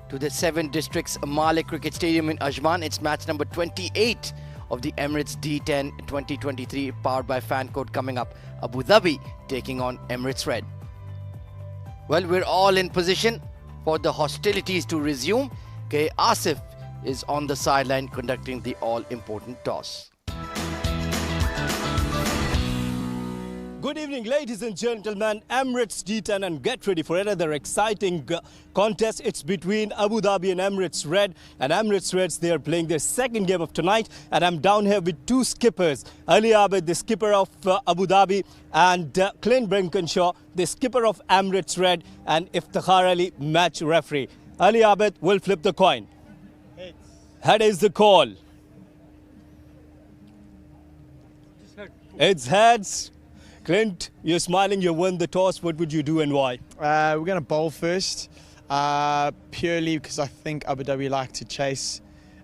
to the 7 Districts Malek Cricket Stadium in Ajman. It's match number 28 of the Emirates D10 2023, powered by FanCode, coming up. Abu Dhabi taking on Emirates Red. Well, we're all in position for the hostilities to resume. K. Asif is on the sideline conducting the all-important toss. Good evening, ladies and gentlemen. Emirates D10, and get ready for another exciting contest. It's between Abu Dhabi and Emirates Red. And Emirates Reds, they are playing their second game of tonight. And I'm down here with 2 skippers. Ali Abed, the skipper of Abu Dhabi, and Clint Brinkenshaw, the skipper of Emirates Red, and Iftikhar Ali, match referee. Ali Abed will flip the coin. Heads. Head is the call. It's heads. Clint, you're smiling, you won the toss. What would you do and why? We're going to bowl first, purely because I think Abu Dhabi like to chase.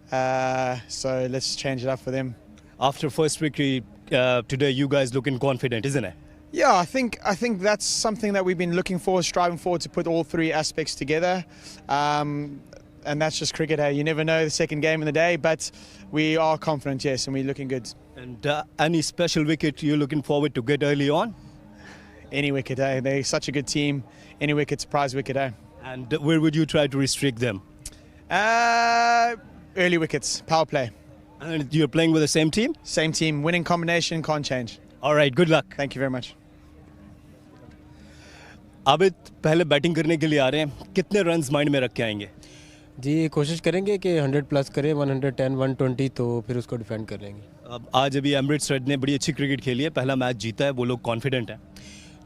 So let's change it up for them. After first victory today, you guys looking confident, isn't it? Yeah, I think that's something that we've been looking for, striving for, to put all 3 aspects together. And that's just cricket. Hey, you never know the second game of the day, but we are confident, yes, and we're looking good. And any special wicket you're looking forward to get early on? Any wicket, eh? They're such a good team. Any wicket's a prize wicket, eh? And where would you try to restrict them? Early wickets, power play. And you're playing with the same team? Same team, winning combination, can't change. All right, good luck. Thank you very much. Abid पहले batting करने के लिए आ रहे हैं, कितने runs mind में रख के आएंगे? जी कोशिश करेंगे कि 100 प्लस करें, 110, 120, तो फिर उसको डिफेंड कर लेंगे. अब आज अभी एमिरेट्स रेड ने बड़ी अच्छी क्रिकेट खेली है, पहला मैच जीता है, वो लोग कॉन्फिडेंट हैं.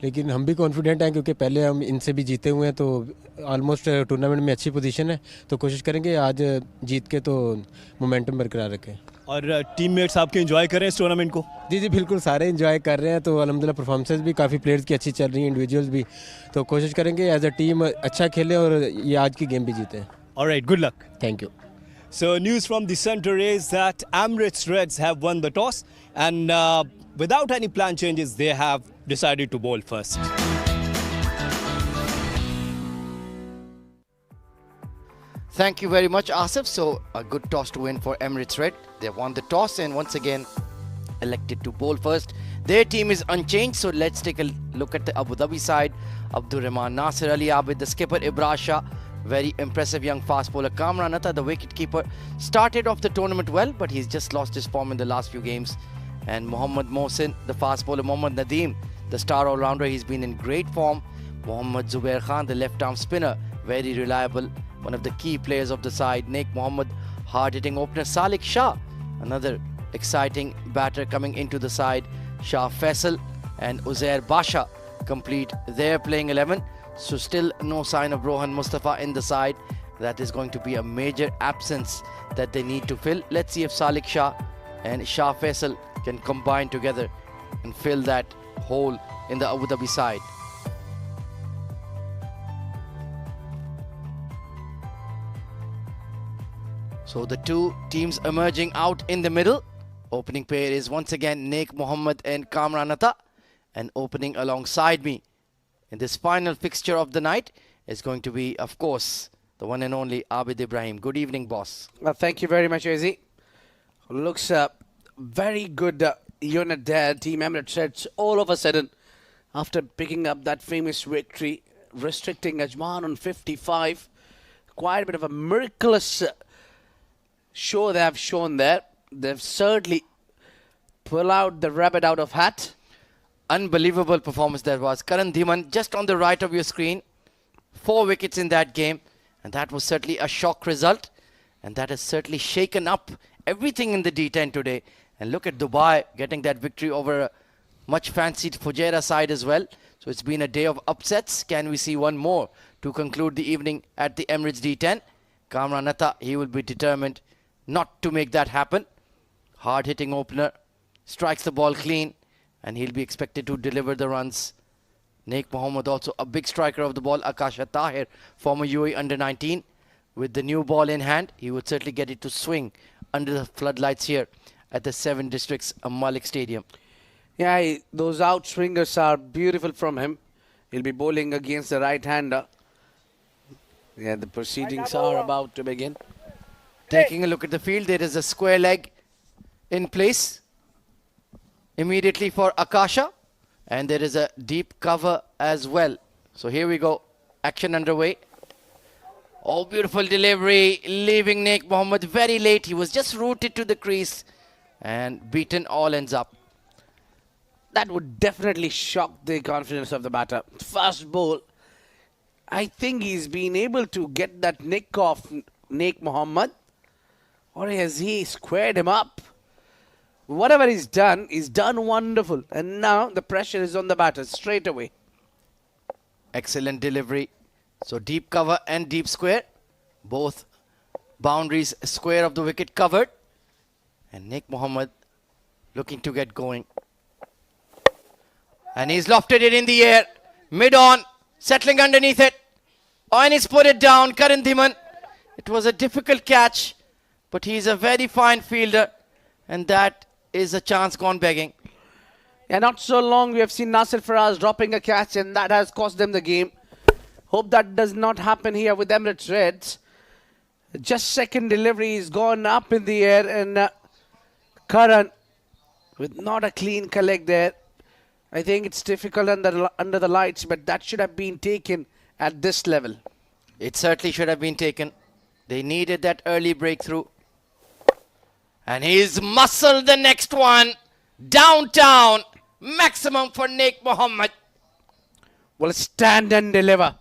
लेकिन हम भी कॉन्फिडेंट हैं क्योंकि पहले हम इनसे भी जीते हुए हैं, तो ऑलमोस्ट टूर्नामेंट में अच्छी पोजीशन है, तो कोशिश करेंगे आज जीत के तो मोमेंटम बरकरार रखें. और टीममेट्स आपके एंजॉय कर रहे हैं इस टूर्नामेंट को? जी बिल्कुल, सारे एंजॉय कर रहे हैं. तो अल्हम्दुलिल्लाह परफॉर्मेंसेस भी काफ़ी प्लेयर्स की अच्छी चल रही हैं, इंडिविजुअल्स भी, तो कोशिश करेंगे एज अ टीम अच्छा खेलें और ये आज की गेम भी जीतें. All right, good luck. Thank you. So news from the center is that Emirates Reds have won the toss, and without any plan changes, they have decided to bowl first. Thank you very much, Asif. So a good toss to win for Emirates Red. They won the toss and once again elected to bowl first. Their team is unchanged, so let's take a look at the Abu Dhabi side. Abdur Rahman Nasir, Ali Abid, the skipper, Ibrasha, very impressive young fast bowler Kamran Atta, the wicketkeeper, started off the tournament well, but he's just lost his form in the last few games. And Mohammad Mohsin, the fast bowler, Mohammad Nadeem, the star all-rounder, he's been in great form. Mohammad Zubair Khan, the left-arm spinner, very reliable, one of the key players of the side. Naik Mohammad, hard-hitting opener. Salik Shah, another exciting batter coming into the side. Shah Faisal and Uzair Basha complete their playing 11. So still no sign of Rohan Mustafa in the side. That is going to be a major absence that they need to fill. Let's see if Salik Shah and Shah Faisal can combine together and fill that hole in the Abu Dhabi side. So the 2 teams emerging out in the middle. Opening pair is once again Naik Mohammad and Kamran Atta. And opening alongside me in this final fixture of the night is going to be, of course, the one and only Abid Ibrahim. Good evening, boss. Well, thank you very much, Izzy. Looks very good unit there, Team Emirates Reds. All of a sudden, after picking up that famous victory, restricting Ajman on 55, quite a bit of a miraculous show they have shown there. They've certainly pulled out the rabbit out of hat. Unbelievable performance that was. Karan Dhiman, just on the right of your screen, 4 wickets in that game, and that was certainly a shock result, and that has certainly shaken up everything in the D10 today. And look at Dubai getting that victory over a much fancied Fujairah side as well. So it's been a day of upsets. Can we see one more to conclude the evening at the Emirates D10? Kamran Atta, he will be determined not to make that happen. Hard-hitting opener, strikes the ball clean, and he'll be expected to deliver the runs. Naik Mohammad, also a big striker of the ball. Akasha Tahir, former UAE under-19. With the new ball in hand, he would certainly get it to swing under the floodlights here at the 7 Districts Malek Stadium. Yeah, those out swingers are beautiful from him. He'll be bowling against the right-hander. Yeah, the proceedings are about to begin. Taking a look at the field, there is a square leg in place immediately for Akasha, and there is a deep cover as well. So here we go, action underway. Oh, beautiful delivery, leaving Naik Mohammed very late. He was just rooted to the crease and beaten all ends up. That would definitely shock the confidence of the batter. Fast ball. I think he's been able to get that nick off Naik Mohammed. Or has he squared him up? Whatever he's done wonderful. And now the pressure is on the batter straight away. Excellent delivery. So deep cover and deep square. Both boundaries square of the wicket covered. And Naik Mohammed looking to get going. And he's lofted it in the air. Mid-on. Settling underneath it. And he's put it down. Karan Dhiman. It was a difficult catch. But he's a very fine fielder. And that is a chance gone begging. Yeah, not so long we have seen Nasir Faraz dropping a catch, and that has cost them the game. Hope that does not happen here with Emirates Reds. Just second delivery is gone up in the air, and Karan with not a clean collect there. I think it's difficult under the lights, but that should have been taken at this level. It certainly should have been taken. They needed that early breakthrough. And he's muscled the next one. Downtown. Maximum for Naik Mohammed. Well, stand and deliver.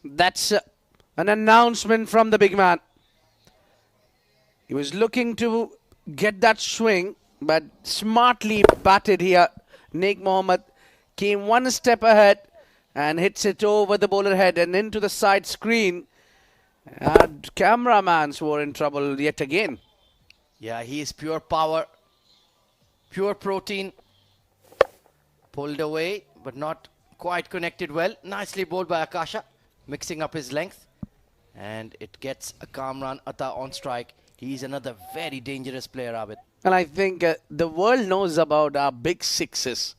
That's an announcement from the big man. He was looking to get that swing, but smartly batted here. Naik Mohammed came one step ahead and hits it over the bowler head and into the side screen. And cameramans were in trouble yet again. Yeah, he is pure power. Pure protein. Pulled away, but not quite connected well. Nicely bowled by Akasha. Mixing up his length. And it gets a Kamran Atta on strike. He's another very dangerous player, Abid. And I think the world knows about our big sixes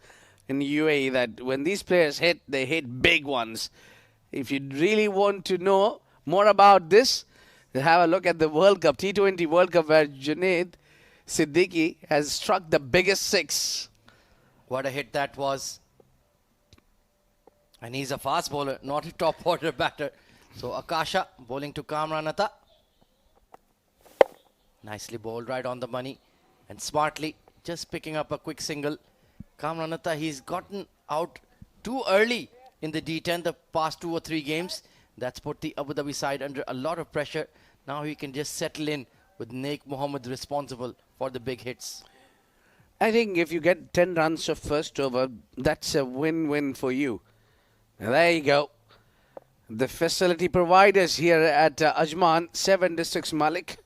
in UAE, that when these players hit, they hit big ones. If you really want to know more about this, have a look at the World Cup, T20 World Cup, where Junaid Siddiqui has struck the biggest six. What a hit that was. And he's a fast bowler, not a top order batter. So Akasha bowling to Kamran Atta. Nicely bowled right on the money. And smartly just picking up a quick single. Kamran Atta, he's gotten out too early in the D10 the past 2 or 3 games. That's put the Abu Dhabi side under a lot of pressure. Now he can just settle in with Naik Mohammed responsible for the big hits. I think if you get 10 runs of first over, that's a win-win for you. There you go. The facility providers here at Ajman, 7 Districts Malek.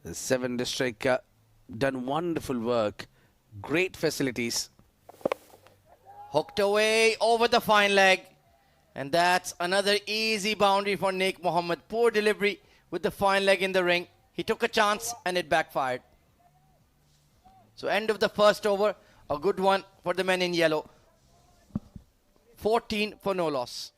The 7 District done wonderful work. Great facilities. Hooked away over the fine leg. And that's another easy boundary for Naik Mohammed. Poor delivery with the fine leg in the ring. He took a chance and it backfired. So end of the first over. A good one for the men in yellow. 14 for no loss.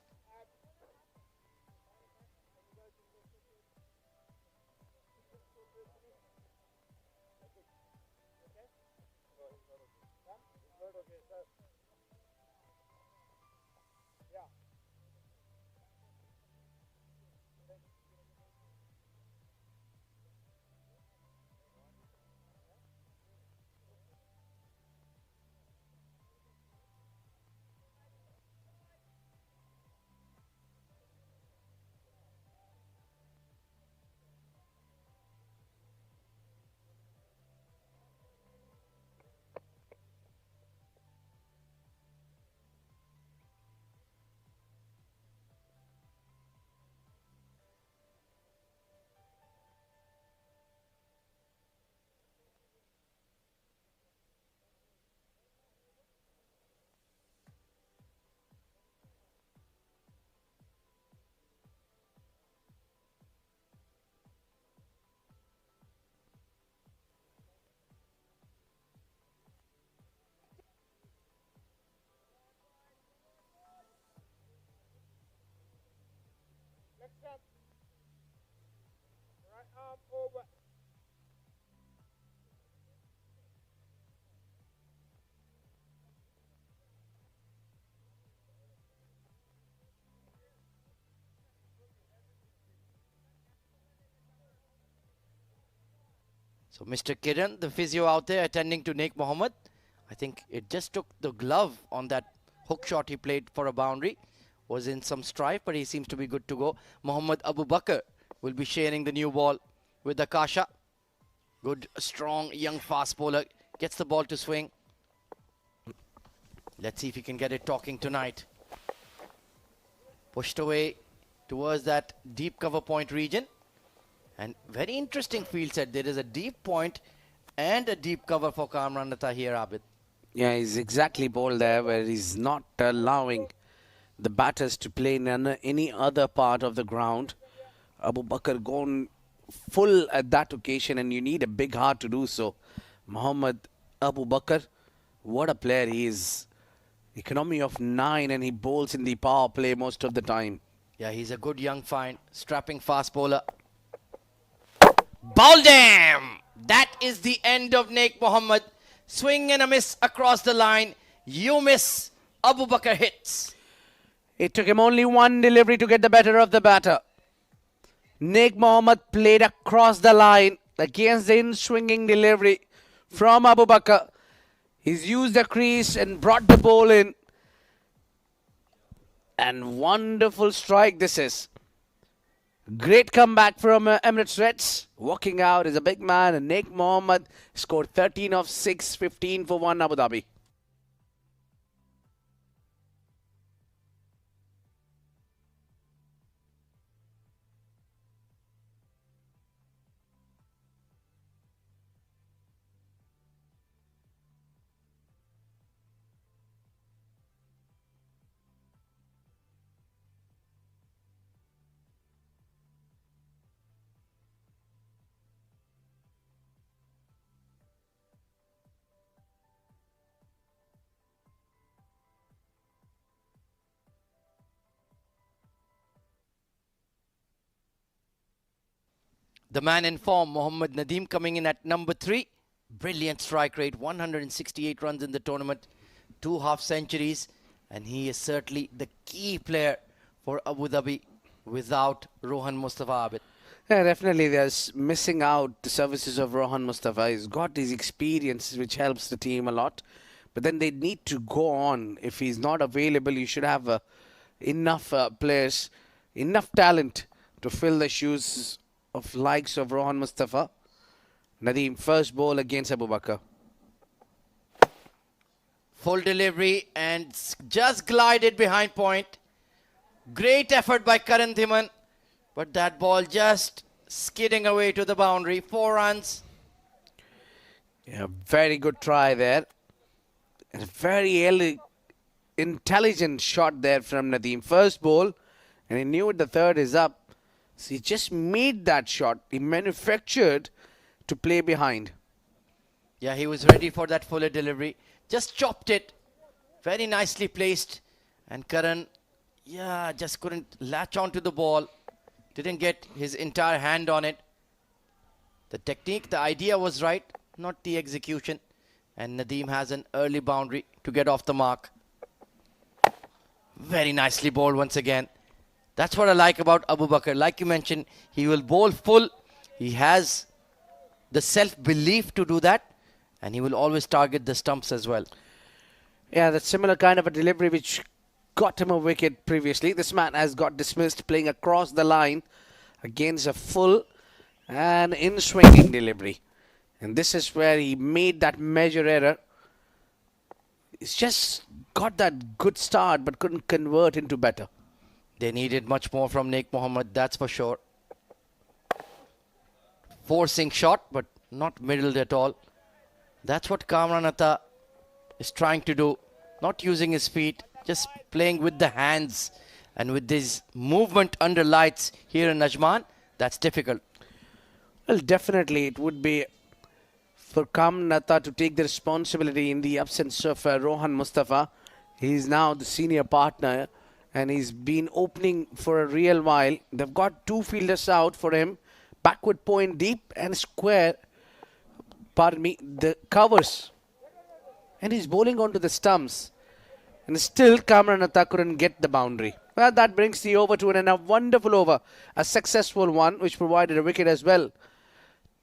So Mr. Kiran, the physio out there attending to Naik Mohammed. I think it just took the glove on that hook shot he played for a boundary. Was in some strife, but he seems to be good to go. Mohammed Abu Bakr will be sharing the new ball with Akasha. Good, strong, young fast bowler. Gets the ball to swing. Let's see if he can get it talking tonight. Pushed away towards that deep cover point region. And very interesting field set. There is a deep point and a deep cover for Kamran Atta here, Abid. Yeah, he's exactly bowled there where he's not allowing the batters to play in any other part of the ground. Abu Bakr gone full at that occasion, and you need a big heart to do so. Mohammed Abu Bakr, what a player he is. Economy of 9, and he bowls in the power play most of the time. Yeah, he's a good young find. Strapping fast bowler. Bowled him! That is the end of Naik Mohammed. Swing and a miss across the line. You miss. Abu Bakr hits. It took him only one delivery to get the better of the batter. Naik Mohammed played across the line against the in-swinging delivery from Abu Bakr. He's used the crease and brought the ball in. And wonderful strike this is. Great comeback from Emirates Reds. Walking out is a big man, and Naik Mohammed scored 13 of 6, 15 for 1 Abu Dhabi. The man in form, Mohammad Nadeem, coming in at number 3. Brilliant strike rate, 168 runs in the tournament, 2 half centuries, and he is certainly the key player for Abu Dhabi without Rohan Mustafa Abid. Yeah, definitely there's missing out the services of Rohan Mustafa. He's got his experience, which helps the team a lot. But then they need to go on. If he's not available, you should have enough players, enough talent to fill the shoes of likes of Rohan Mustafa. Nadeem, first ball against Abu Bakr. Full delivery and just glided behind point. Great effort by Karan Dhiman, but that ball just skidding away to the boundary. 4 runs. Yeah, very good try there. And a very intelligent shot there from Nadeem. First ball, and he knew the third is up. So he just made that shot. He manufactured to play behind. Yeah, he was ready for that fuller delivery. Just chopped it. Very nicely placed. And Karan, yeah, just couldn't latch onto the ball. Didn't get his entire hand on it. The technique, the idea was right, not the execution. And Nadeem has an early boundary to get off the mark. Very nicely bowled once again. That's what I like about Abu Bakr. Like you mentioned, he will bowl full. He has the self-belief to do that. And he will always target the stumps as well. Yeah, that's similar kind of a delivery which got him a wicket previously. This man has got dismissed playing across the line against a full and in-swinging delivery. And this is where he made that major error. He's just got that good start but couldn't convert into better. They needed much more from Naik Mohammed, that's for sure. Forcing shot, but not middled at all. That's what Kamran Atta is trying to do. Not using his feet, just playing with the hands. And with this movement under lights here in Ajman, that's difficult. Well, definitely it would be for Kamran Atta to take the responsibility in the absence of Rohan Mustafa. He is now the senior partner And he's been opening for a real while. They've got two fielders out for him. Backward point deep and square. Pardon me, the covers. And he's bowling onto the stumps. And still Kamranatha couldn't get the boundary. Well, that brings the over to a wonderful over. A successful one which provided a wicket as well.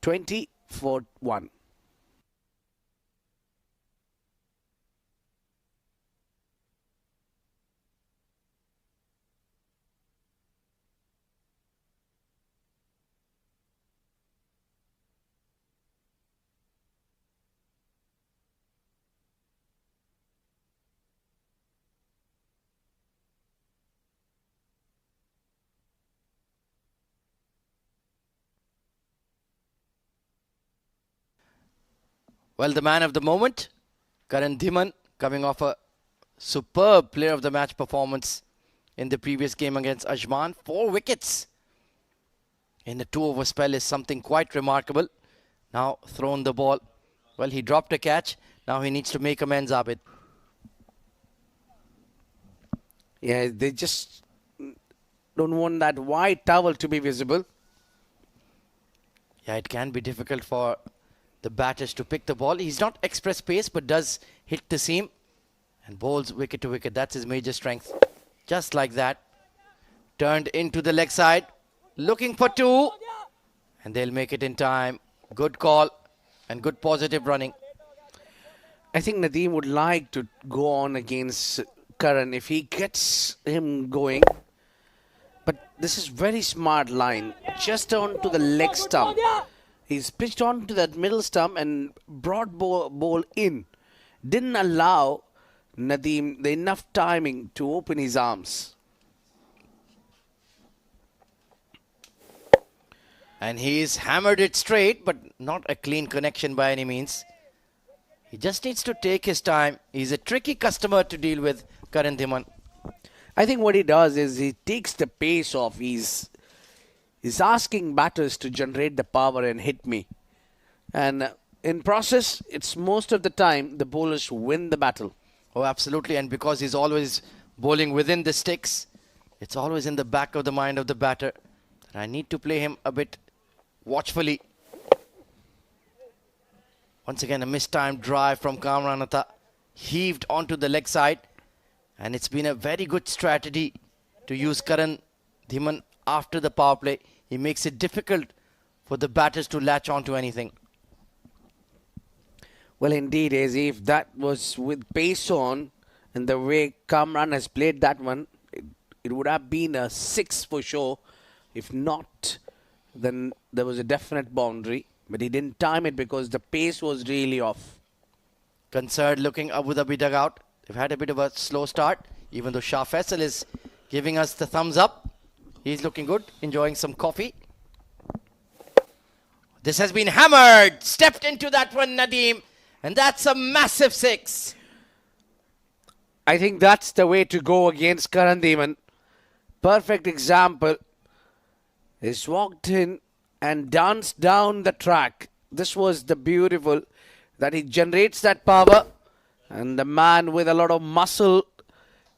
20-1. Well, the man of the moment, Karan Dhiman, coming off a superb player of the match performance in the previous game against Ajman. 4 wickets in a 2-over spell is something quite remarkable. Now thrown the ball. Well, he dropped a catch. Now he needs to make amends, Abid. Yeah, they just don't want that white towel to be visible. Yeah, it can be difficult for the batters to pick the ball. He's not express pace, but does hit the seam and bowls wicket to wicket. That's his major strength. Just like that. Turned into the leg side. Looking for 2. And they'll make it in time. Good call and good positive running. I think Nadeem would like to go on against Karan if he gets him going. But this is very smart line. Just on to the leg stump. He's pitched on to that middle stump and brought ball in. Didn't allow Nadeem the enough timing to open his arms. And he's hammered it straight, but not a clean connection by any means. He just needs to take his time. He's a tricky customer to deal with, Karan Dhiman. I think what he does is he takes the pace off. He's asking batters to generate the power and hit me. And in process, it's most of the time the bowlers win the battle. Oh, absolutely. And because he's always bowling within the sticks, it's always in the back of the mind of the batter. I need to play him a bit watchfully. Once again, a mistimed drive from Kamranatha. Heaved onto the leg side. And it's been a very good strategy to use Karan Dhiman after the power play. He makes it difficult for the batters to latch onto anything. Well, indeed, as if that was with pace on, and the way Kamran has played that one, it would have been a 6 for sure. If not, then there was a definite boundary. But he didn't time it because the pace was really off. Concerned looking Abu Dhabi dugout. They've had a bit of a slow start, even though Shah Faisal is giving us the thumbs up. He's looking good, enjoying some coffee. This has been hammered. Stepped into that one, Nadeem. And that's a massive 6. I think that's the way to go against Karan Dhiman. Perfect example. He's walked in and danced down the track. This was the beautiful that he generates that power. And the man with a lot of muscle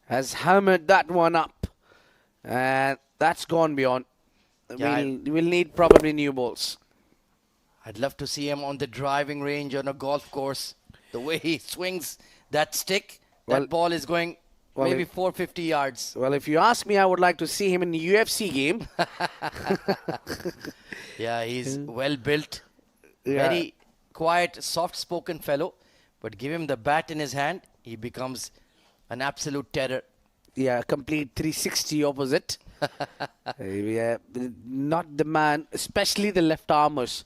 has hammered that one up. And that's gone beyond. Yeah, We'll need probably new balls. I'd love to see him on the driving range on a golf course. The way he swings that stick, that ball is going maybe 450 yards. Well, if you ask me, I would like to see him in the UFC game. Yeah, he's well built. Yeah. Very quiet, soft-spoken fellow. But give him the bat in his hand, he becomes an absolute terror. Yeah, complete 360 opposite. Yeah, not the man, especially the left armers.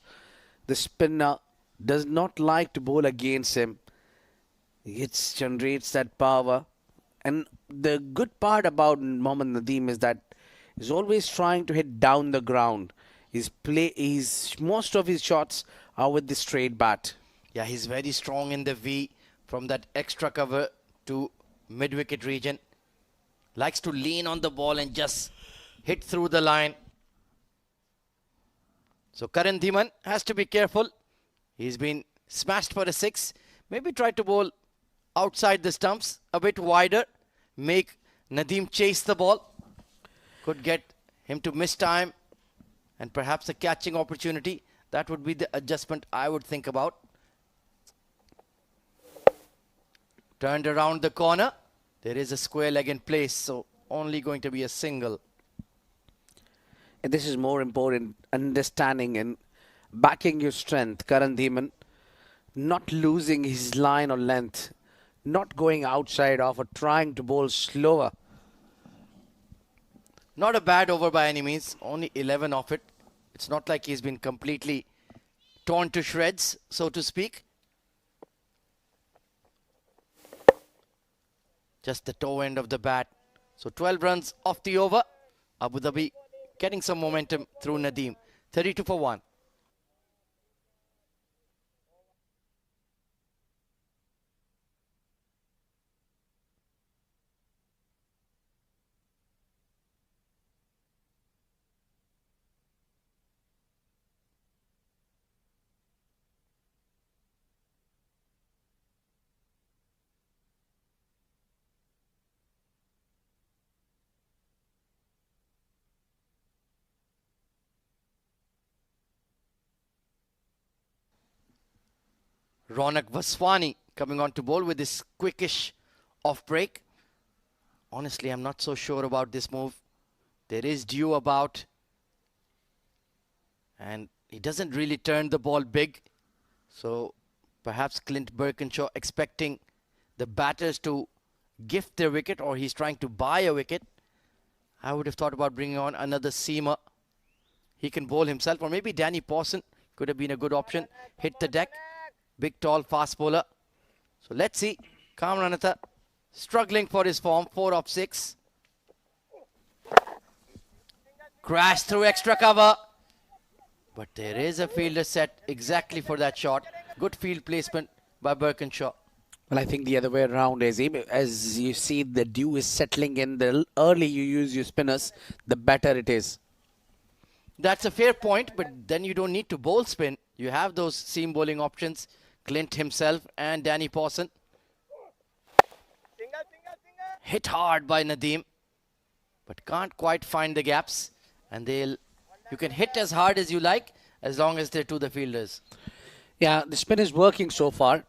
The spinner does not like to bowl against him. It generates that power. And the good part about Mohammad Nadeem is that he's always trying to hit down the ground. Most of his shots are with the straight bat. Yeah, he's very strong in the V from that extra cover to mid-wicket region. Likes to lean on the ball and just hit through the line. So Karan Dhiman has to be careful. He's been smashed for a 6. Maybe try to bowl outside the stumps, a bit wider. Make Nadeem chased the ball. Could get him to miss time and perhaps a catching opportunity. That would be the adjustment I would think about. Turned around the corner. There is a square leg in place, so only going to be a single. And this is more important, understanding and backing your strength, Karan Demon. Not losing his line or length. Not going outside of or trying to bowl slower. Not a bad over by any means. Only 11 off it. It's not like he's been completely torn to shreds, so to speak. Just the toe end of the bat. So 12 runs off the over. Abu Dhabi getting some momentum through Nadeem. 32 for 1. Ronak Vaswani coming on to bowl with this quickish off break. Honestly, I'm not so sure about this move. There is dew about. And he doesn't really turn the ball big. So perhaps Clint Birkinshaw expecting the batters to gift their wicket, or he's trying to buy a wicket. I would have thought about bringing on another seamer. He can bowl himself, or maybe Danny Pawson could have been a good option. Hit the deck. Big, tall, fast bowler. So let's see. Kamranatha struggling for his form. 4 of 6. Crash through extra cover. But there is a fielder set exactly for that shot. Good field placement by Birkinshaw. Well, I think the other way around is, as you see the dew is settling in, the early you use your spinners, the better it is. That's a fair point, but then you don't need to bowl spin. You have those seam bowling options. Clint himself and Danny Pawson. Hit hard by Nadeem, but can't quite find the gaps. And you can hit as hard as you like, as long as they're to the fielders. Yeah, the spin is working so far.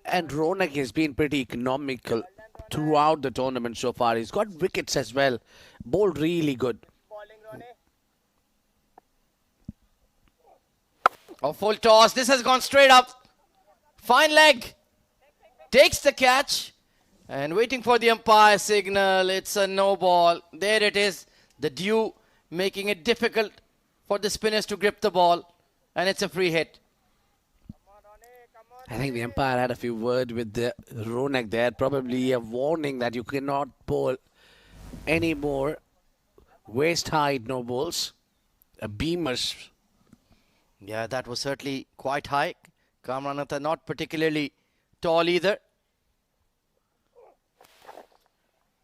And Ronak has been pretty economical throughout the tournament so far. He's got wickets as well. Bowled really good. Oh, full toss. This has gone straight up. Fine leg. Takes the catch. And waiting for the umpire signal. It's a no ball. There it is. The dew making it difficult for the spinners to grip the ball. And it's a free hit. I think the umpire had a few words with the Ronak there. Probably a warning that you cannot bowl any more waist height no balls. Beamers. Yeah, that was certainly quite high. Kamranatha not particularly tall either.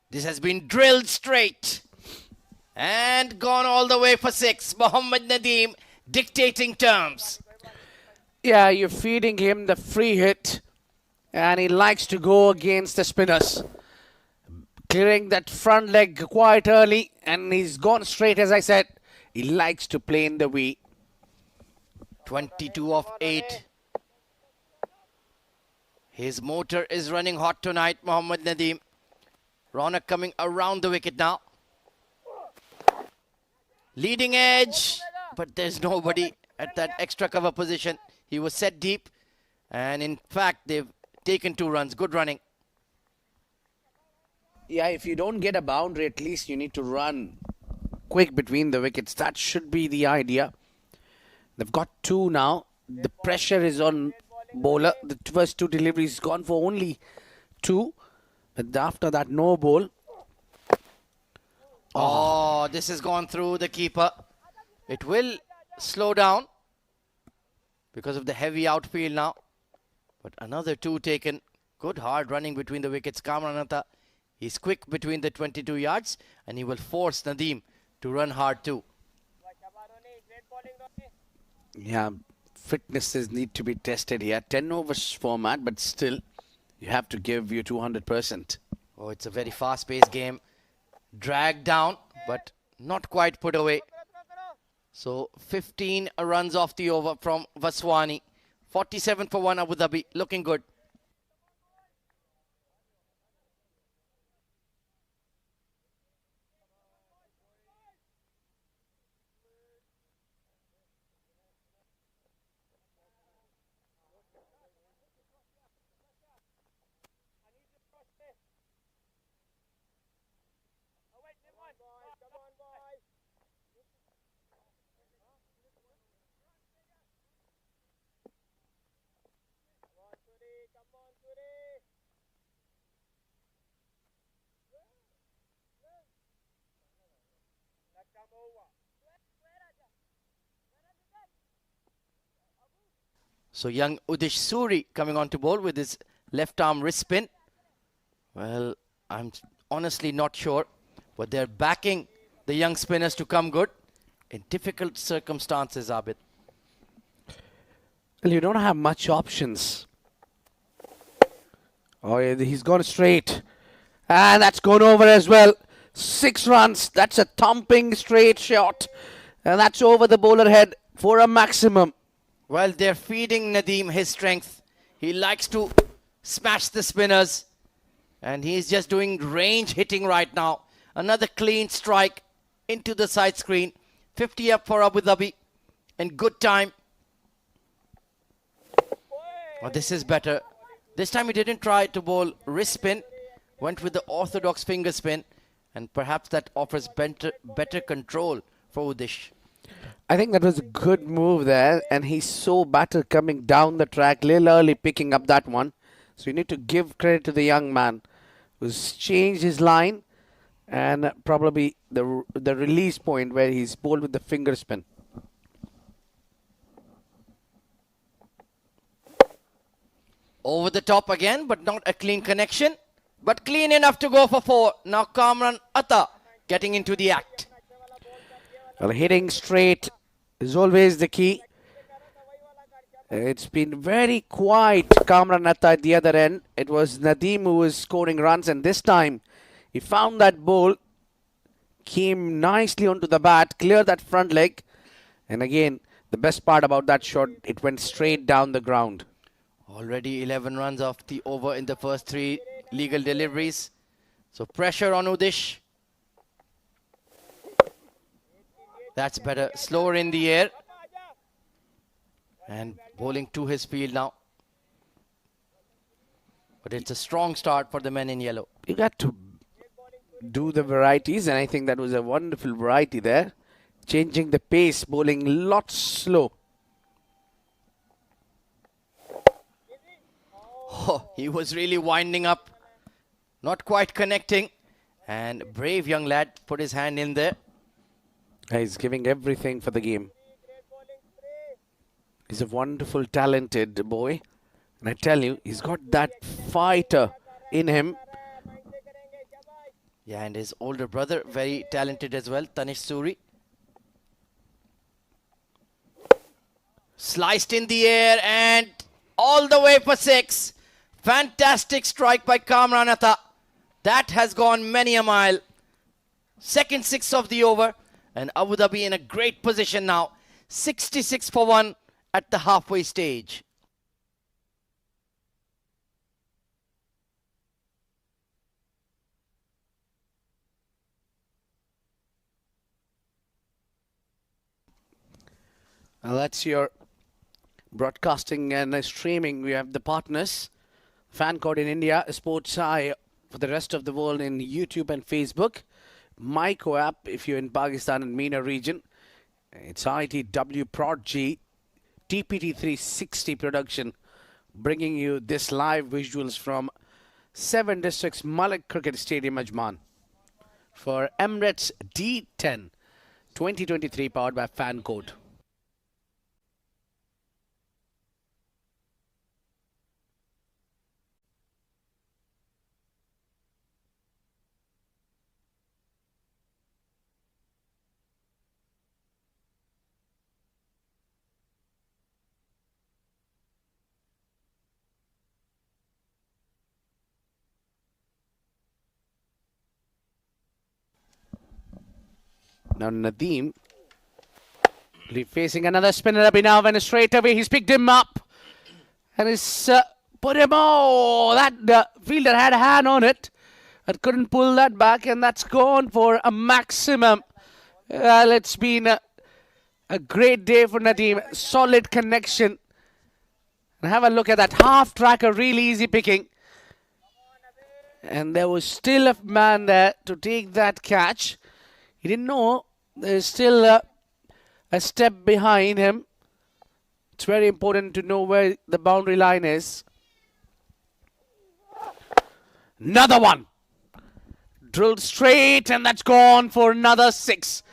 This has been drilled straight. And gone all the way for 6. Mohammad Nadeem dictating terms. Yeah, you're feeding him the free hit. And he likes to go against the spinners. Clearing that front leg quite early. And he's gone straight, as I said. He likes to play in the V. 22 of 8. His motor is running hot tonight, Mohammad Nadeem. Ronak coming around the wicket now. Leading edge, but there's nobody at that extra cover position. He was set deep, and in fact, they've taken 2 runs. Good running. Yeah, if you don't get a boundary, at least you need to run quick between the wickets. That should be the idea. They've got 2 now. The pressure is on bowler. The first 2 deliveries gone for only 2. But after that, no ball. Oh, this has gone through the keeper. It will slow down because of the heavy outfield now. But another 2 taken. Good hard running between the wickets. Kamranatha, he's quick between the 22 yards, and he will force Nadeem to run hard too. Yeah, fitnesses need to be tested here. 10 overs format, but still, you have to give your 200%. Oh, it's a very fast-paced game. Dragged down, but not quite put away. So 15 runs off the over from Vaswani. 47 for 1 Abu Dhabi. Looking good. So young Udish Suri coming on to bowl with his left arm wrist spin. Well, I'm honestly not sure, but they're backing the young spinners to come good in difficult circumstances, Abid. Well, you don't have much options. Oh, yeah, he's gone straight. And that's gone over as well. 6 runs. That's a thumping straight shot. And that's over the bowler head for a maximum. Well, they're feeding Nadeem his strength. He likes to smash the spinners. And he's just doing range hitting right now. Another clean strike into the side screen. 50 up for Abu Dhabi. In good time. Oh, this is better. This time he didn't try to bowl wrist spin. Went with the orthodox finger spin. And perhaps that offers better control for Udish. I think that was a good move there. And he saw batter coming down the track. Little early picking up that one. So you need to give credit to the young man who's changed his line. And probably the release point where he's bowled with the finger spin. Over the top again, but not a clean connection. But clean enough to go for 4. Now Kamran Atta getting into the act. Well, hitting straight is always the key. It's been very quiet, Kamran Atta at the other end. It was Nadeem who was scoring runs, and this time he found that ball, came nicely onto the bat, cleared that front leg. And again, the best part about that shot, it went straight down the ground. Already 11 runs off the over in the first 3 legal deliveries. So pressure on Udish. That's better. Slower in the air. And bowling to his field now. But it's a strong start for the men in yellow. You got to do the varieties, and I think that was a wonderful variety there. Changing the pace, bowling lots slow. Oh, he was really winding up. Not quite connecting. And brave young lad put his hand in there. He's giving everything for the game. He's a wonderful, talented boy. And I tell you, he's got that fighter in him. Yeah, and his older brother, very talented as well, Tanish Suri. Sliced in the air and all the way for 6. Fantastic strike by Kamran Atta. That has gone many a mile. Second 6 of the over. And Abu Dhabi in a great position now. 66 for 1 at the halfway stage. Now that's your broadcasting and streaming. We have the partners. FanCode in India, Sports Eye for the rest of the world in YouTube and Facebook. Myco app if you're in Pakistan and MENA region. It's ITW Prod G TPT 360 production, bringing you this live visuals from 7 Districts Malek Cricket Stadium, Ajman, for Emirates D10 2023, powered by FanCode. Now Nadeem facing another spinner Abhinav, and straight away he's picked him up and he's put him. Oh, that fielder had a hand on it, but couldn't pull that back, and that's gone for a maximum. Well, it's been a great day for Nadeem. Solid connection. And have a look at that half tracker, really easy picking. And there was still a man there to take that catch. He didn't know there's still a step behind him. It's very important to know where the boundary line is. Another one. Drilled straight, and that's gone for another 6.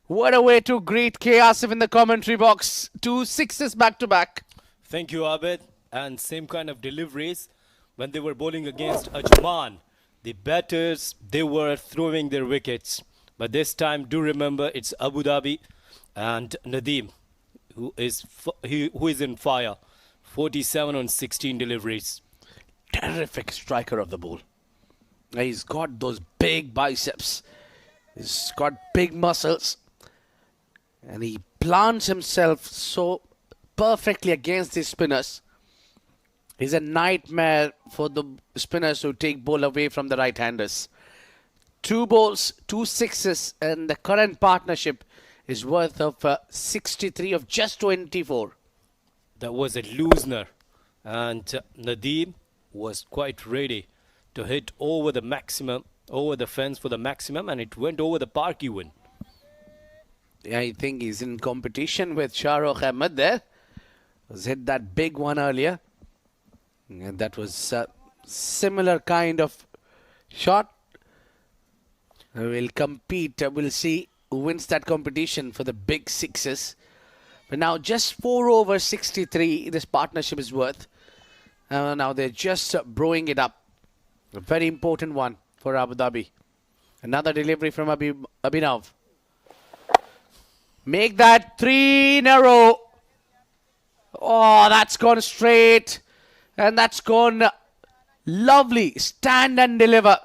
What a way to greet K. Asif in the commentary box. 2 sixes back to back. Thank you, Abid. And same kind of deliveries when they were bowling against Ajman. The batters, they were throwing their wickets. But this time, do remember, it's Abu Dhabi and Nadeem who is in fire. 47 on 16 deliveries. Terrific striker of the ball. He's got those big biceps. He's got big muscles. And he plants himself so perfectly against the spinners. He's a nightmare for the spinners who take ball away from the right-handers. 2 balls, 2 sixes, and the current partnership is worth of 63 of just 24. That was a loosener. And Nadeem was quite ready to hit over the maximum, over the fence for the maximum, and it went over the park even. Yeah, I think he's in competition with Shahrukh Ahmed there. He's hit that big one earlier. And that was a similar kind of shot. We'll compete. We'll see who wins that competition for the big sixes. But now just 4 over 63 this partnership is worth. Now they're just broing it up. A very important one for Abu Dhabi. Another delivery from Abhinav. Make that 3 in a row. Oh, that's gone straight. And that's gone lovely. Stand and deliver.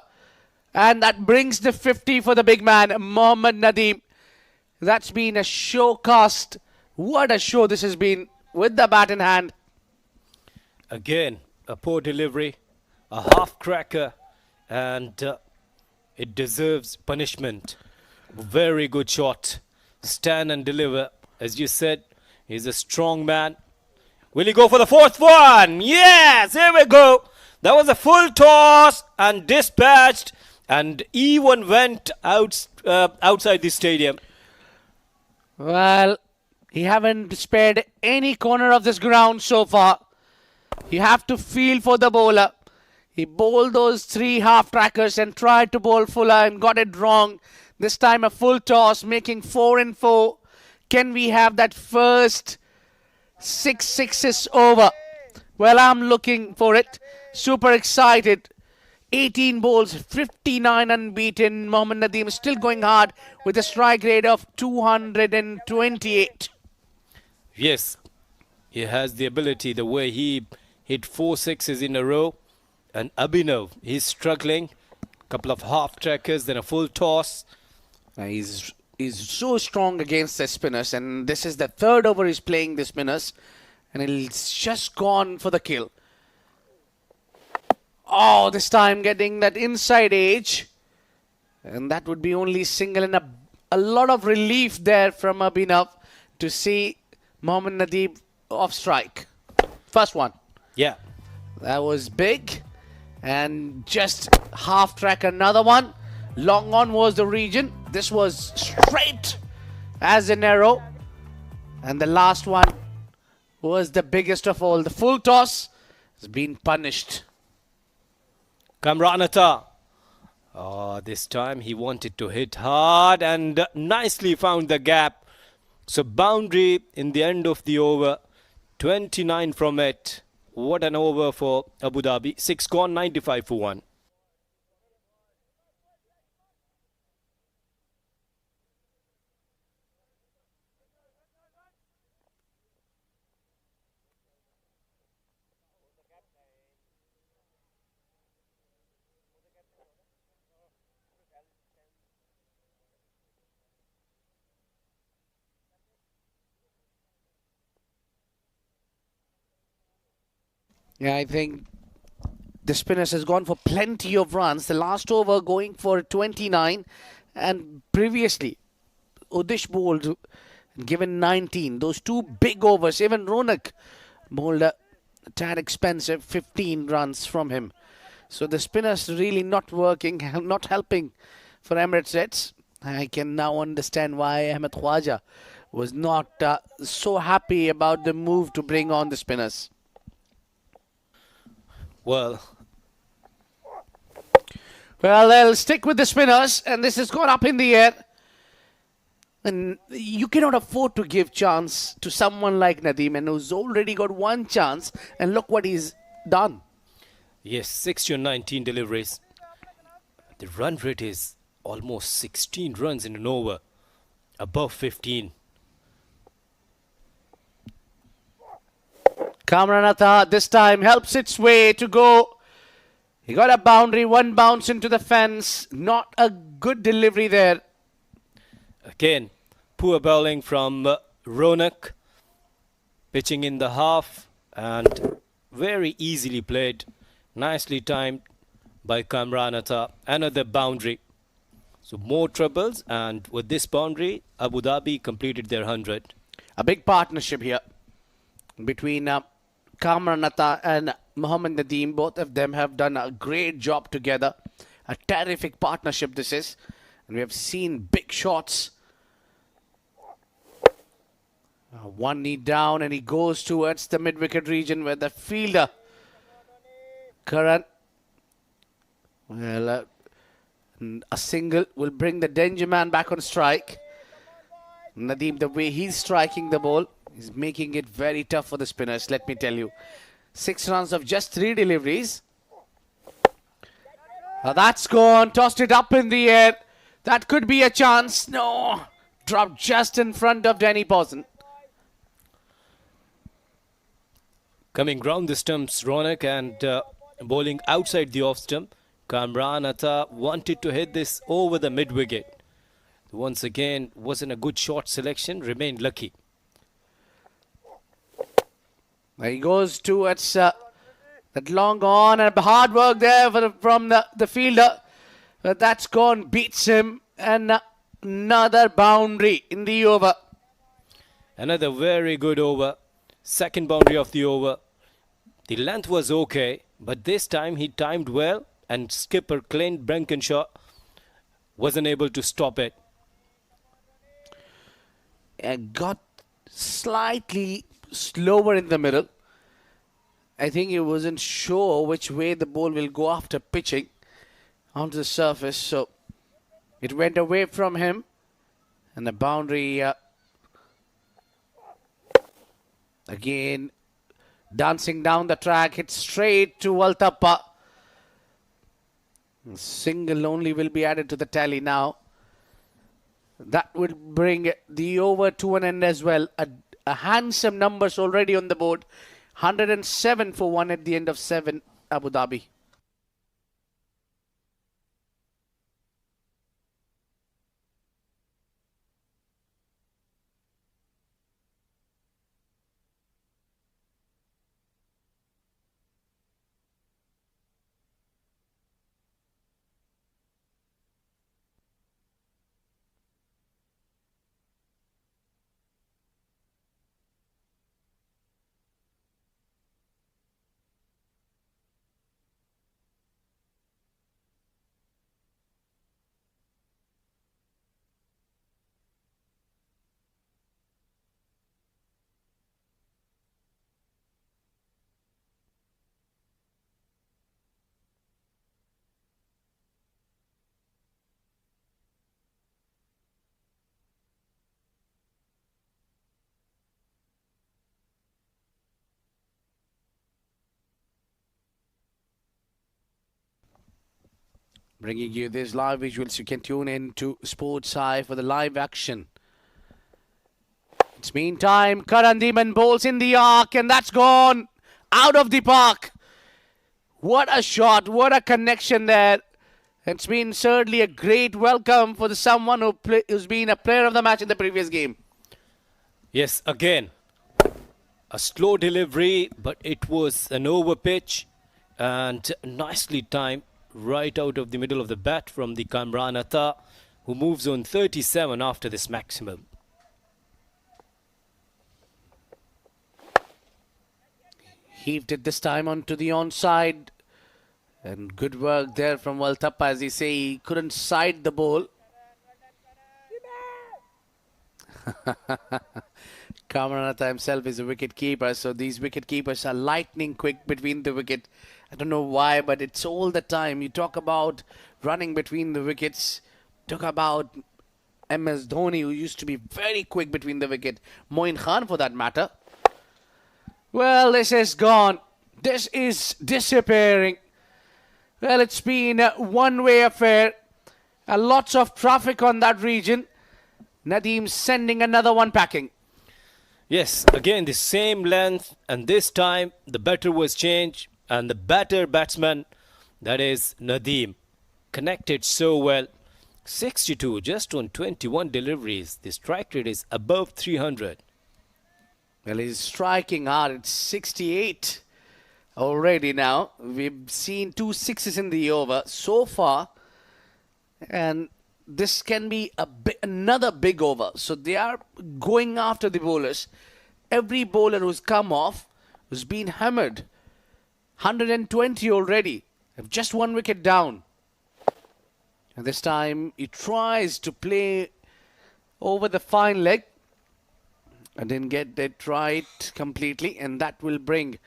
And that brings the 50 for the big man, Mohammad Nadeem. That's been a showcast. What a show this has been with the bat in hand. Again, a poor delivery, a half cracker, and it deserves punishment. Very good shot. Stand and deliver. As you said, he's a strong man. Will he go for the 4th one? Yes, here we go. That was a full toss and dispatched, and even went outside the stadium. Well, he haven't spared any corner of this ground so far. You have to feel for the bowler. He bowled those 3 half trackers and tried to bowl fuller and got it wrong. This time a full toss, making 4 and 4. Can we have that first 6 sixes over? Well, I'm looking for it. Super excited. 18 bowls, 59 unbeaten. Mohammad Nadeem is still going hard with a strike rate of 228. Yes, he has the ability, the way he hit 4 sixes in a row. And Abhinav, he's struggling. Couple of half trackers, then a full toss. He's so strong against the spinners, and this is the 3rd over he's playing the spinners, and it's just gone for the kill. Oh, this time getting that inside edge, and that would be only single, and a lot of relief there from Abhinav to see Mohammad Nadeem off strike. First one. Yeah. That was big, and just half track another one. Long on was the region. This was straight as an arrow. And the last one was the biggest of all. The full toss has been punished. Kamranata. Oh, this time he wanted to hit hard and nicely found the gap. So boundary in the end of the over. 29 from it. What an over for Abu Dhabi. 6 gone, 95 for 1. Yeah, I think the spinners has gone for plenty of runs. The last over going for 29, and previously Udish bowled given 19. Those two big overs. Even Ronak bowled a tad expensive 15 runs from him. So the spinners really not working, not helping for Emirates Reds. I can now understand why Ahmed Khwaja was not so happy about the move to bring on the spinners. Well, they'll stick with the spinners, and this has gone up in the air. And you cannot afford to give chance to someone like Nadeem, and who's already got one chance, and look what he's done. yes, 60 on 19 deliveries. The run rate is almost 16 runs in an over, above 15. Kamranatha this time helps its way to go. He got a boundary, one bounce into the fence. Not a good delivery there. Again, poor bowling from Ronak, pitching in the half and very easily played. Nicely timed by Kamranatha. Another boundary. So more troubles, and with this boundary, Abu Dhabi completed their 100. A big partnership here between Kamranatha and Mohammad Nadeem. Both of them have done a great job together. A terrific partnership this is. And we have seen big shots. One knee down, and he goes towards the mid-wicket region where the fielder, Karan, well, a single will bring the danger man back on strike. Nadeem, the way he's striking the ball, is making it very tough for the spinners, let me tell you. 6 runs of just 3 deliveries. That's gone. Tossed it up in the air. That could be a chance. No. Dropped just in front of Danny Pawson. Coming round the stumps, Ronak, and bowling outside the off stump. Kamranatha wanted to hit this over the mid-wicket. Once again, wasn't a good shot selection, remained lucky. There he goes towards that long on, and hard work there from the fielder. But that's gone, beats him, and another boundary in the over. Another very good over. Second boundary of the over. The length was okay, but this time he timed well, and skipper Clint Brenkenshaw wasn't able to stop it. And got slightly slower in the middle. I think he wasn't sure which way the ball will go after pitching onto the surface, so it went away from him, and the boundary again dancing down the track, hit straight to Waltappa. Single only will be added to the tally now. That will bring the over to an end as well. A handsome numbers already on the board. 107 for 1 at the end of 7, Abu Dhabi. Bringing you these live visuals. You can tune in to Sports High for the live action. It's meantime, Karan Demon bowls in the arc, and that's gone out of the park. What a shot, what a connection there. It's been certainly a great welcome for someone who's been a player of the match in the previous game. Yes, again. A slow delivery, but it was an over pitch and nicely timed right out of the middle of the bat from the Kamran Atta, who moves on 37 after this maximum. Heaved it this time onto the onside. And good work there from Waltappa, as he say, he couldn't side the ball. Kamaranatha himself is a wicket keeper, so these wicket keepers are lightning quick between the wicket. I don't know why, but it's all the time. You talk about running between the wickets. Talk about MS Dhoni, who used to be very quick between the wicket. Moin Khan, for that matter. Well, this is gone. This is disappearing. Well, it's been a one-way affair. Lots of traffic on that region. Nadeem sending another one packing. Yes, again the same length, and this time the batter was changed, and the batsman, that is Nadeem, connected so well. 62 just on 21 deliveries. The strike rate is above 300. Well, he's striking hard. It's 68 already now. We've seen 2 sixes in the over so far, and this can be another big over. So they are going after the bowlers. Every bowler who's come off has been hammered. 120 already. Just 1 wicket down. And this time he tries to play over the fine leg. And didn't get it right completely. And that will bring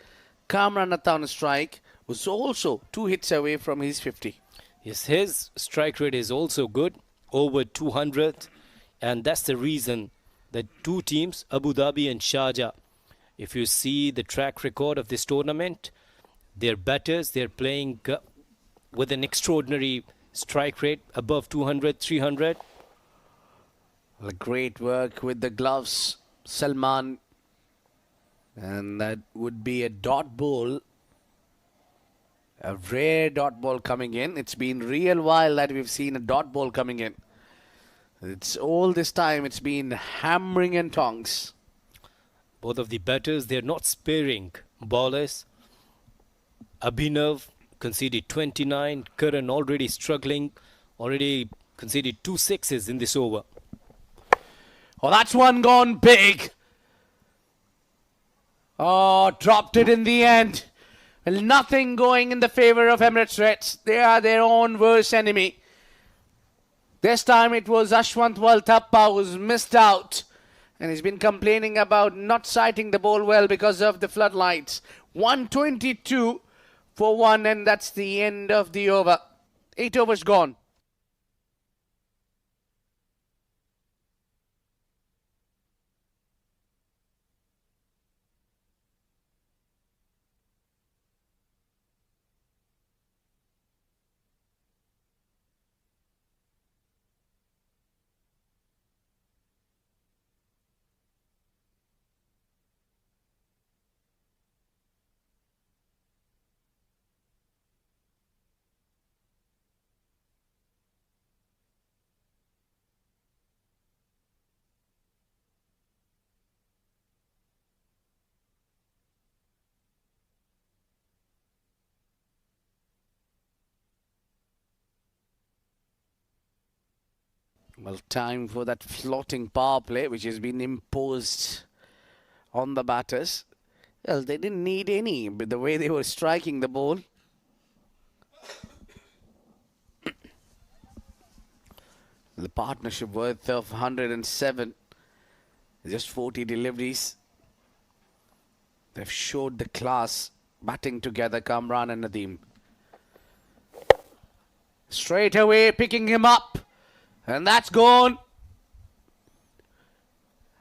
Kamran Atta on a strike, who's also 2 hits away from his 50. Yes, his strike rate is also good, over 200, and that's the reason that 2 teams, Abu Dhabi and Sharjah, if you see the track record of this tournament, their batters, they're playing with an extraordinary strike rate above 200, 300. Well, great work with the gloves, Salman, and that would be a dot ball. A rare dot ball coming in. It's been real while that we've seen a dot ball coming in. It's all this time it's been hammering and tongs. Both of the batters, they're not sparing bowlers. Abhinav conceded 29. Karan already struggling. Already conceded 2 sixes in this over. Oh, that's one gone big. Oh, dropped it in the end. Well, nothing going in the favour of Emirates Reds. They are their own worst enemy. This time it was Ashwant Waltappa who's missed out. And he's been complaining about not sighting the ball well because of the floodlights. 122 for 1, and that's the end of the over. 8 overs gone. Well, time for that floating power play, which has been imposed on the batters. Well, they didn't need any, but the way they were striking the ball. The partnership worth of 107. Just 40 deliveries. They've showed the class batting together, Kamran and Nadeem. Straight away picking him up. And that's gone.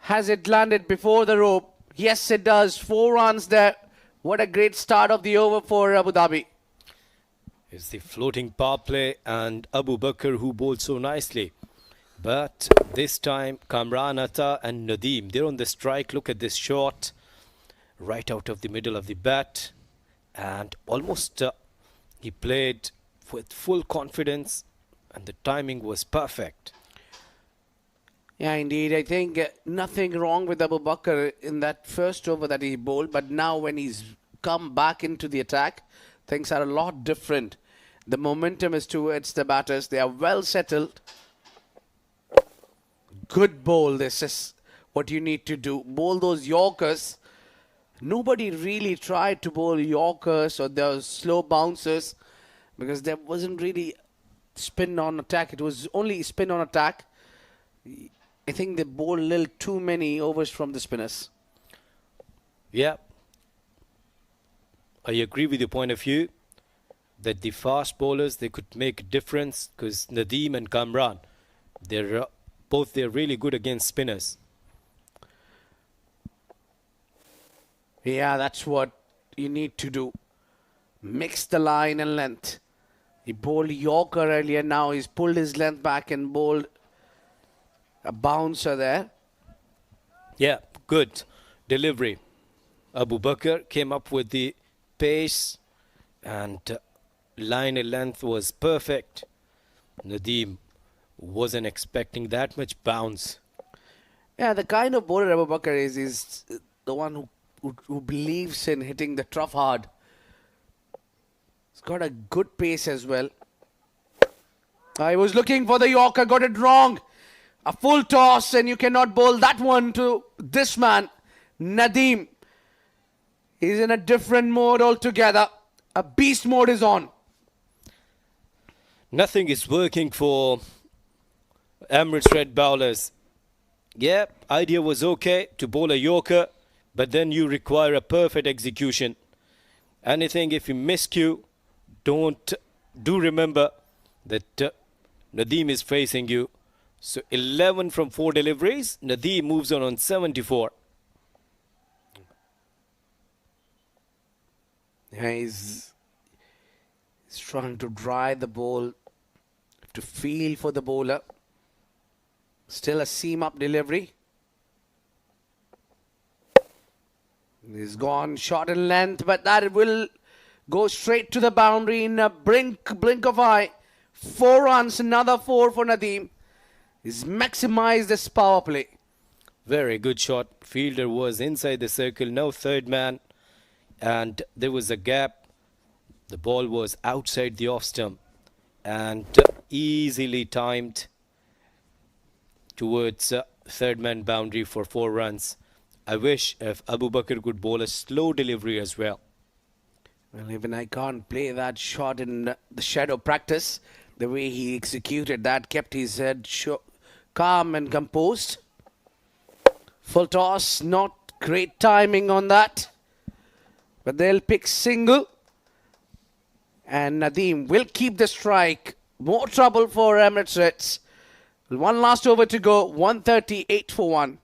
Has it landed before the rope? Yes, it does. 4 runs there. What a great start of the over for Abu Dhabi. It's the floating power play and Abu Bakr who bowled so nicely. But this time, Kamran Atta and Nadeem, they're on the strike. Look at this shot. Right out of the middle of the bat. And almost he played with full confidence. And the timing was perfect. Yeah, indeed. I think nothing wrong with Abu Bakr in that first over that he bowled, but now when he's come back into the attack, things are a lot different. The momentum is towards the batters. They are well settled. Good bowl. This is what you need to do. Bowl those Yorkers. Nobody really tried to bowl Yorkers or those slow bouncers because there wasn't really spin on attack. It was only spin on attack. I think they bowled a little too many overs from the spinners. Yeah, I agree with your point of view that the fast bowlers, they could make a difference because Nadeem and Kamran, they're really good against spinners. Yeah, that's what you need to do. Mix the line and length. He bowled Yorker earlier. Now he's pulled his length back and bowled a bouncer there. Yeah, good delivery. Abu Bakr came up with the pace and line and length was perfect. Nadeem wasn't expecting that much bounce. Yeah, the kind of bowler Abu Bakr is the one who believes in hitting the trough hard. He's got a good pace as well. I was looking for the Yorker, got it wrong. A full toss and you cannot bowl that one to this man, Nadeem. He's in a different mode altogether. A beast mode is on. Nothing is working for Emirates Red bowlers. Yeah, idea was okay to bowl a Yorker, but then you require a perfect execution. Anything if you miscue, do remember that Nadeem is facing you. So 11 from 4 deliveries, Nadeem moves on 74. Yeah, he's trying to dry the ball, to feel for the bowler. Still a seam up delivery. He's gone short in length, but that will go straight to the boundary in a blink of eye. 4 runs, another 4 for Nadeem. He's maximized this power play. Very good shot. Fielder was inside the circle, no third man. And there was a gap. The ball was outside the off stump and easily timed towards third man boundary for 4 runs. I wish if Abu Bakr could bowl a slow delivery as well. Well, even I can't play that shot in the shadow practice. The way he executed that, kept his head calm and composed. Full toss, not great timing on that. But they'll pick single. And Nadeem will keep the strike. More trouble for Emirates Reds. One last over to go. 138 for 1.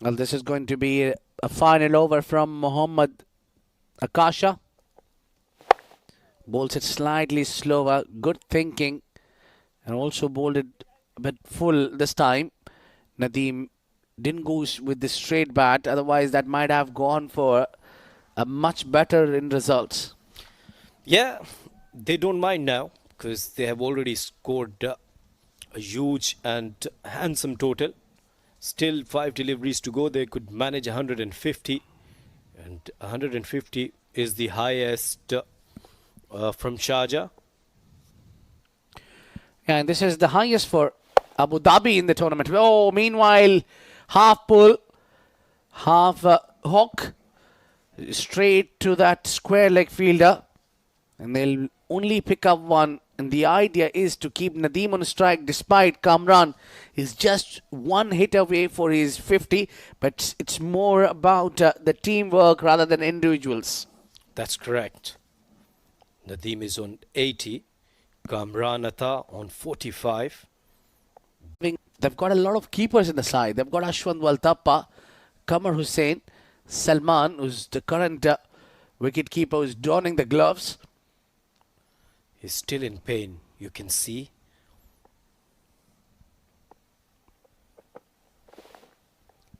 Well, this is going to be a final over from Mohammad Akasha. Bowls it slightly slower. Good thinking. And also bowled it a bit full this time. Nadeem didn't go with the straight bat. Otherwise, that might have gone for a much better in results. Yeah, they don't mind now because they have already scored a huge and handsome total. Still 5 deliveries to go. They could manage 150. And 150 is the highest from Sharjah. And this is the highest for Abu Dhabi in the tournament. Oh, meanwhile, half pull, half hook, straight to that square leg fielder. And they'll only pick up one. And the idea is to keep Nadeem on strike despite Kamran is just one hit away for his 50. But it's more about the teamwork rather than individuals. That's correct. Nadeem is on 80. Kamran Atta on 45. They've got a lot of keepers in the side. They've got Ashwant Waltappa, Qamar Hussain, Salman, who's the current wicket keeper, who's donning the gloves. He's still in pain, you can see.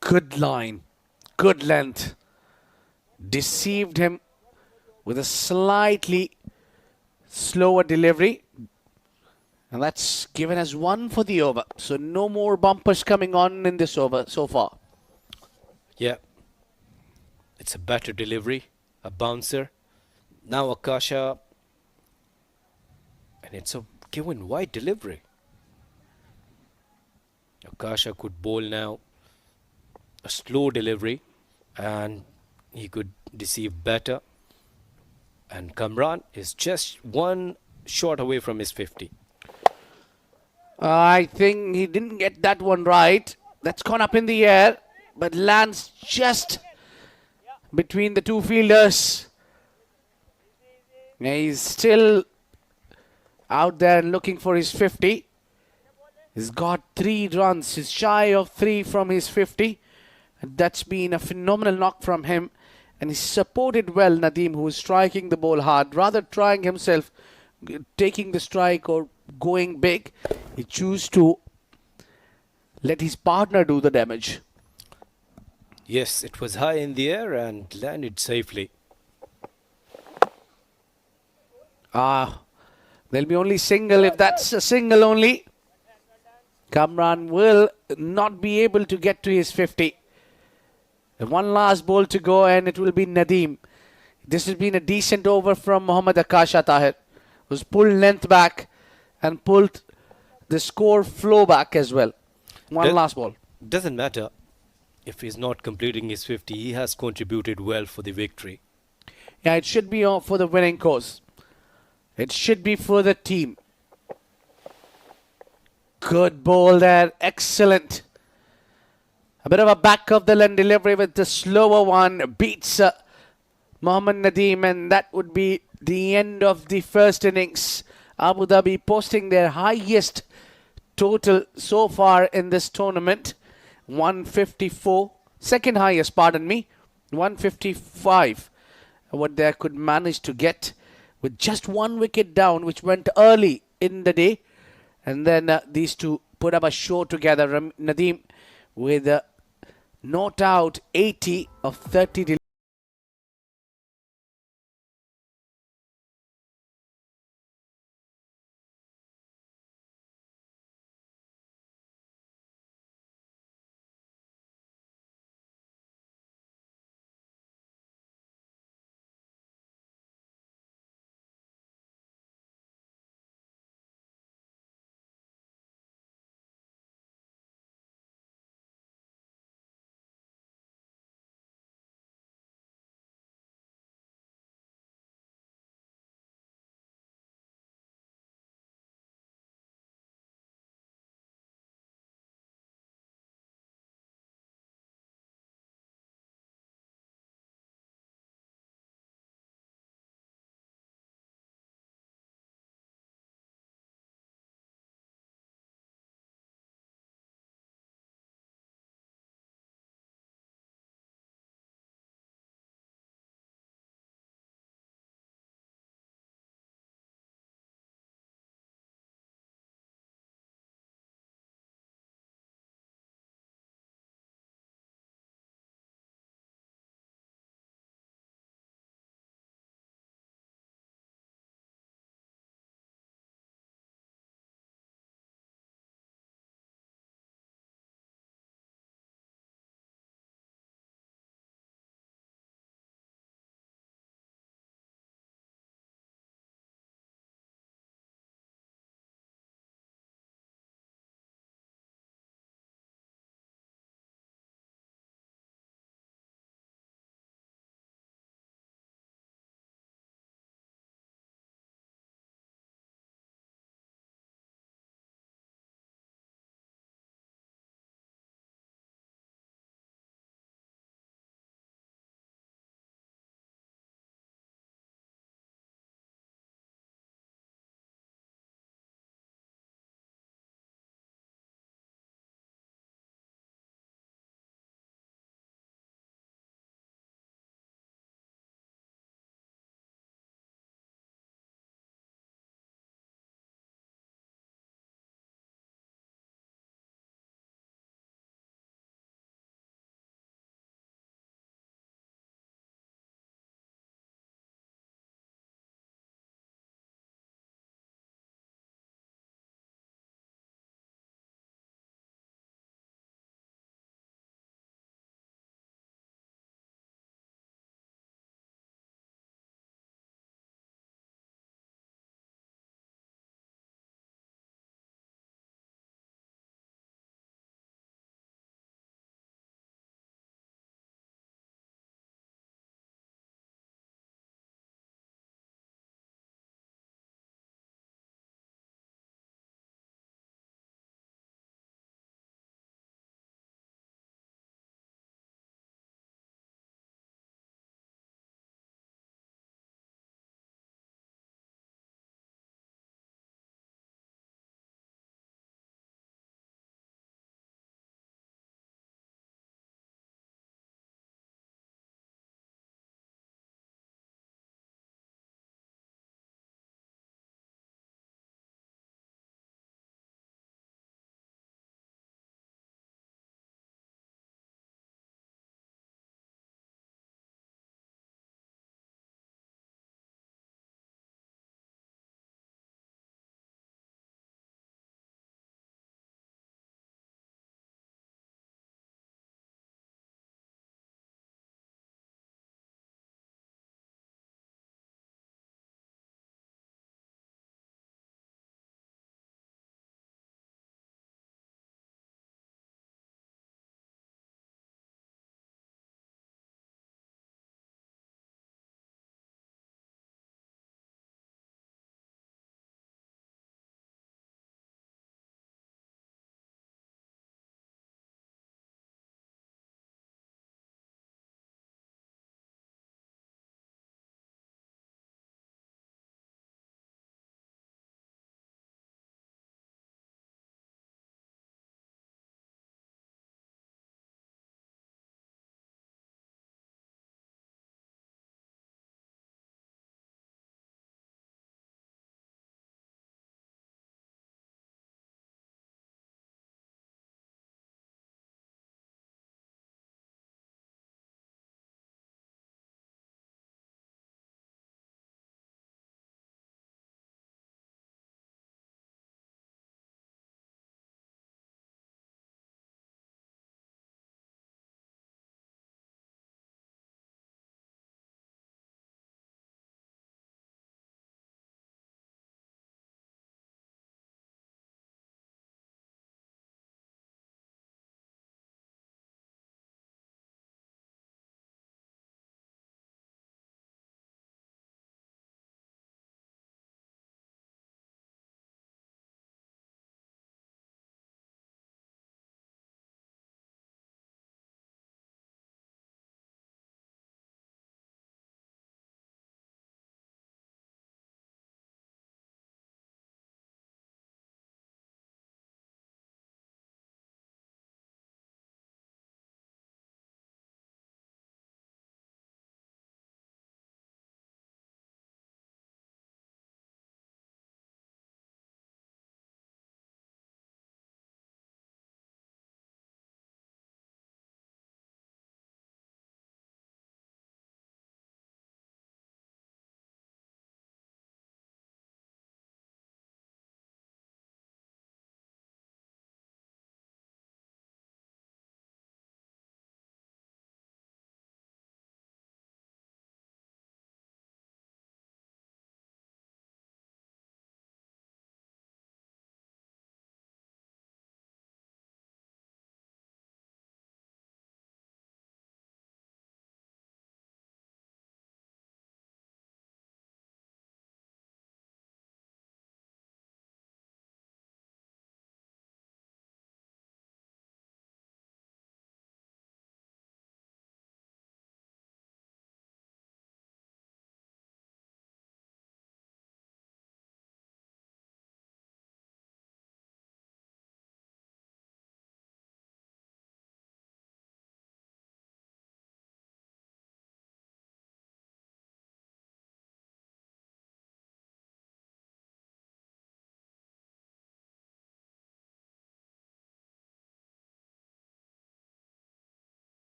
Good line, good length. Deceived him with a slightly slower delivery. And that's given as one for the over. So no more bumpers coming on in this over so far. Yeah. It's a better delivery, a bouncer. Now Akasha. And it's a given wide delivery. Akasha could bowl now a slow delivery and he could deceive better. And Kamran is just one shot away from his 50. I think he didn't get that one right. That's gone up in the air, but lands just between the two fielders. He's still out there looking for his 50. He's got 3 runs. He's shy of 3 from his 50. And that's been a phenomenal knock from him. And he's supported well Nadeem, who is striking the ball hard. Rather trying himself, taking the strike or going big, he chooses to let his partner do the damage. Yes, it was high in the air and landed safely. There'll be only single. If that's a single only, Kamran will not be able to get to his 50. One last ball to go and it will be Nadeem. This has been a decent over from Mohammad Akasha Tahir, who's pulled length back and pulled the score flow back as well. One last ball. Doesn't matter if he's not completing his 50. He has contributed well for the victory. Yeah, it should be for the winning cause. It should be for the team. Good ball there. Excellent. A bit of a back of the line delivery with the slower one. Beats Mohammad Nadeem, and that would be the end of the first innings. Abu Dhabi posting their highest total so far in this tournament. 154. Second highest, pardon me. 155. What they could manage to get with just 1 wicket down, which went early in the day. And then these two put up a show together. Nadeem with not out 80 of 30.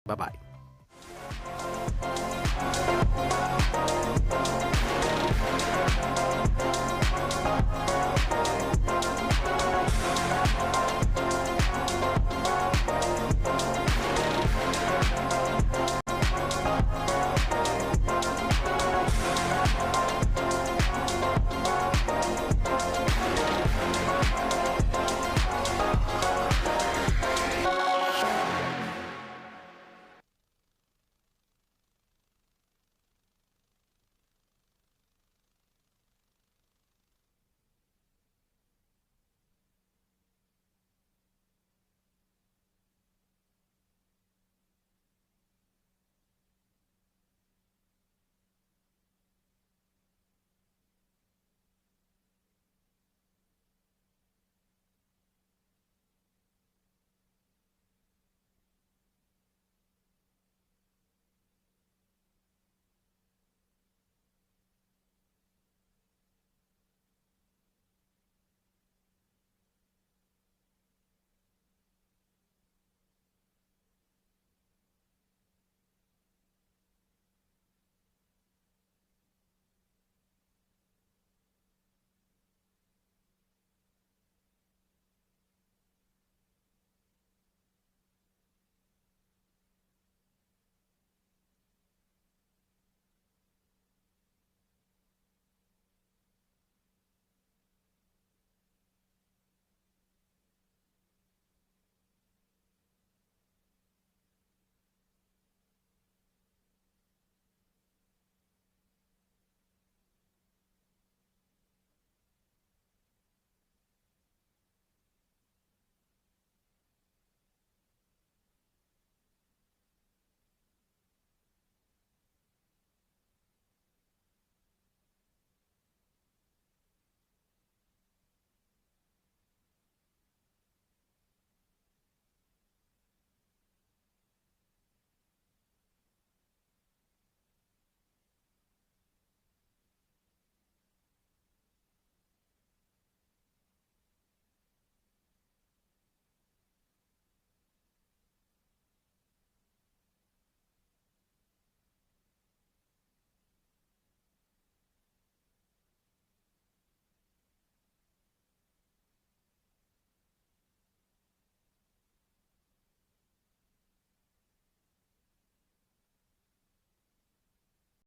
Bye-bye.